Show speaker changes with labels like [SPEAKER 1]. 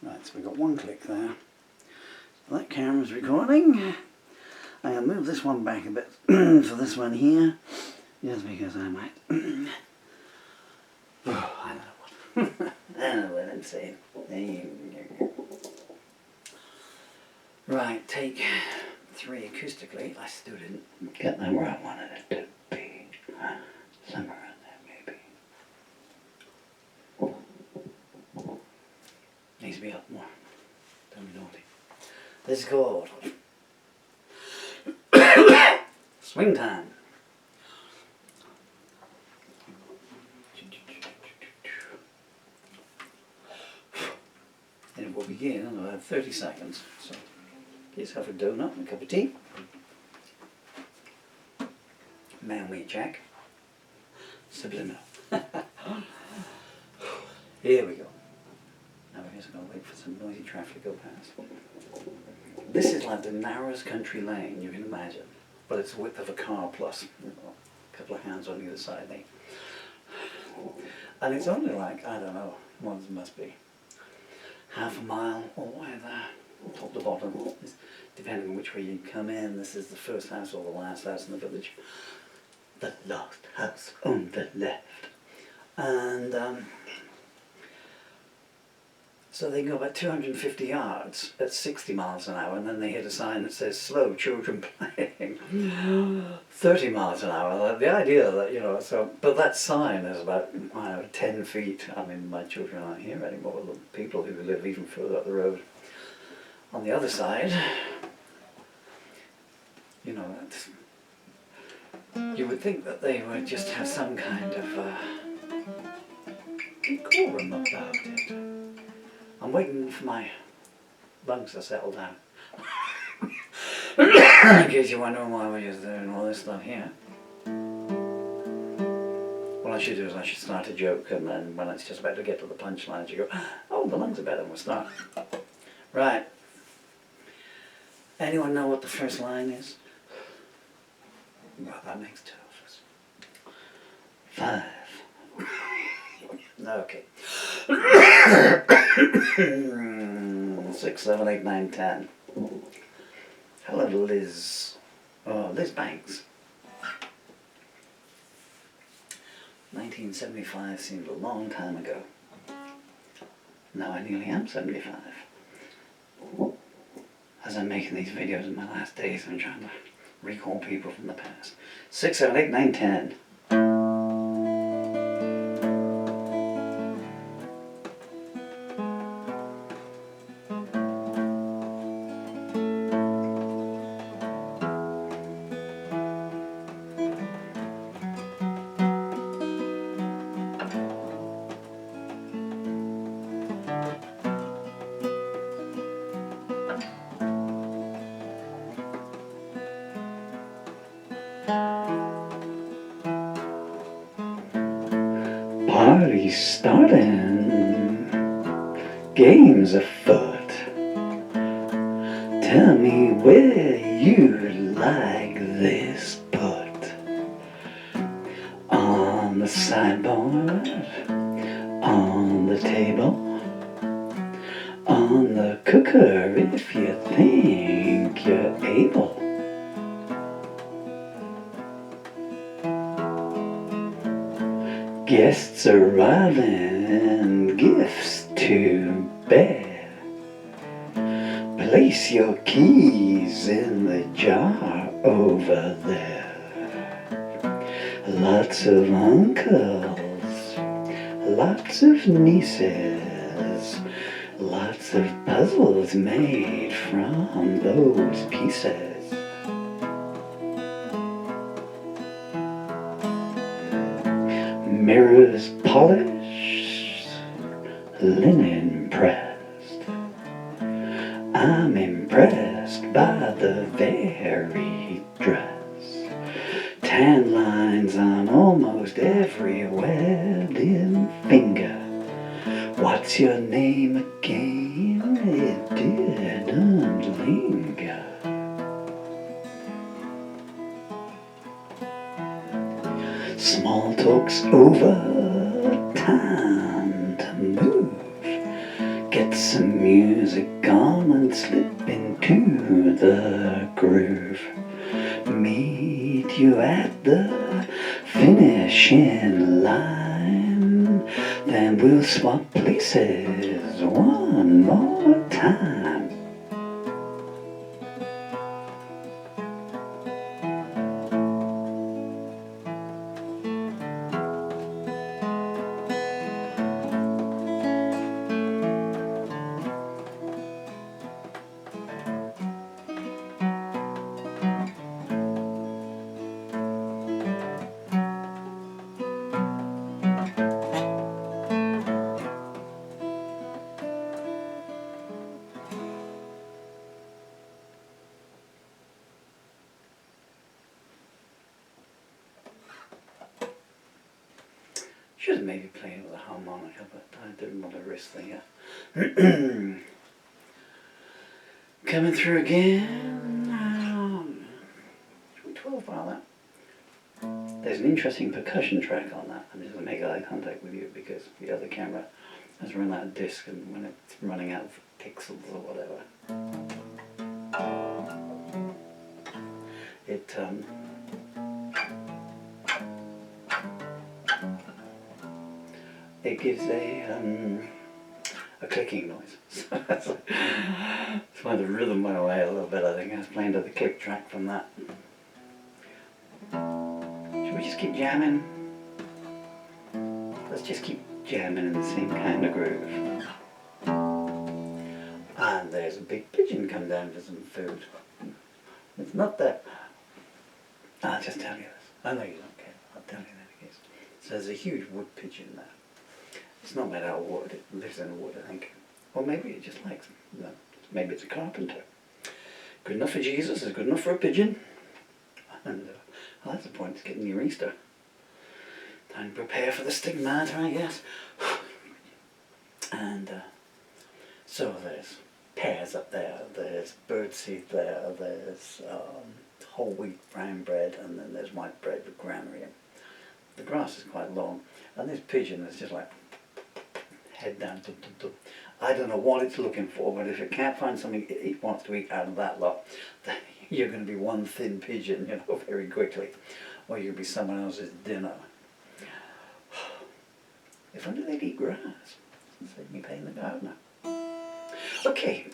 [SPEAKER 1] Right, so we've got one click there. So that camera's recording. I'm going to move this one back a bit for this one here, just because I might... oh, I don't know what. I don't know what I'm saying. Right, take 3 acoustically. I still didn't get that where I wanted it to be. Somewhere around there, maybe. Needs to be up more. Don't be naughty. This is called Swing Time. And it will begin in about 30 seconds. So get yourself a donut and a cup of tea. Mail me a check. Subliminal. Here we go. Now I guess I'm going to wait for some noisy traffic to go past. This is like the narrowest country lane you can imagine, but it's the width of a car plus a couple of hands on either side. And it's only like, I don't know, what it must be, half a mile all the way there, top to bottom, depending on which way you come in. This is the first house or the last house in the village. The last house on the left. And so they go about 250 yards at 60 miles an hour, and then they hit a sign that says slow children playing 30 miles an hour. The idea that, you know, so, but that sign is about, I don't know, 10 feet. I mean, my children aren't here anymore, the people who live even further up the road. On the other side, you know, that's, you would think that they would just have some kind of decorum about it. I'm waiting for my lungs to settle down. In case you're wondering why we're just doing all this stuff here. What I should do is I should start a joke, and then when it's just about to get to the punchline, you go, oh, the lungs are better, and we'll start. Right. Anyone know what the first line is? Well, that makes 2 of us. 5. Okay. 6, 7, 8, 9, 10. Hello, Liz. Oh, Liz Banks. 1975 seemed a long time ago. Now I nearly am 75. As I'm making these videos in my last days, I'm trying to recall people from the past. 6, 7, 8, 9, 10. Party's starting, games afoot. Tell me where you like this put. On the sideboard, on the table, on the cooker if you think you're able. Guests arriving, gifts to bear. Place your keys in the jar over there. Lots of uncles, lots of nieces, lots of puzzles made from those pieces. Mirrors polished, linen pressed. I'm impressed by the varied dress. Tan lines on almost every wedding finger. What's your name again? It didn't linger. Small talk's over, time to move. Get some music on and slip into the groove. Meet you at the finishing line. Then we'll swap places one more time. Should have maybe played with a harmonica, but I didn't want to risk the coming through again. 12 bar that. There's an interesting percussion track on that. I'm just going to make eye contact with you because the other camera has run out of disc, and when it's running out of pixels or whatever, it gives a clicking noise. So that's why the rhythm went away a little bit. I think I was playing to the click track from that. Should we just keep jamming? Let's just keep jamming in the same kind of groove. And there's a big pigeon come down for some food. It's not that. I'll just tell you this. I know you don't care. I'll tell you that it is. So there's a huge wood pigeon there. It's not made out of wood. It lives in wood, I think. Or maybe it just likes, no, maybe it's a carpenter. Good enough for Jesus is good enough for a pigeon. And well, that's the point. It's getting near Easter. Time to prepare for the stigmata, I guess. And so there's pears up there, there's birdseed there, there's whole wheat brown bread, and then there's white bread with granary. The grass is quite long, and this pigeon is just like head down. Dum, dum, dum. I don't know what it's looking for, but if it can't find something it wants to eat out of that lot, then you're going to be one thin pigeon, you know, very quickly, or you'll be someone else's dinner. If only they'd eat grass, save me paying the gardener. Okay,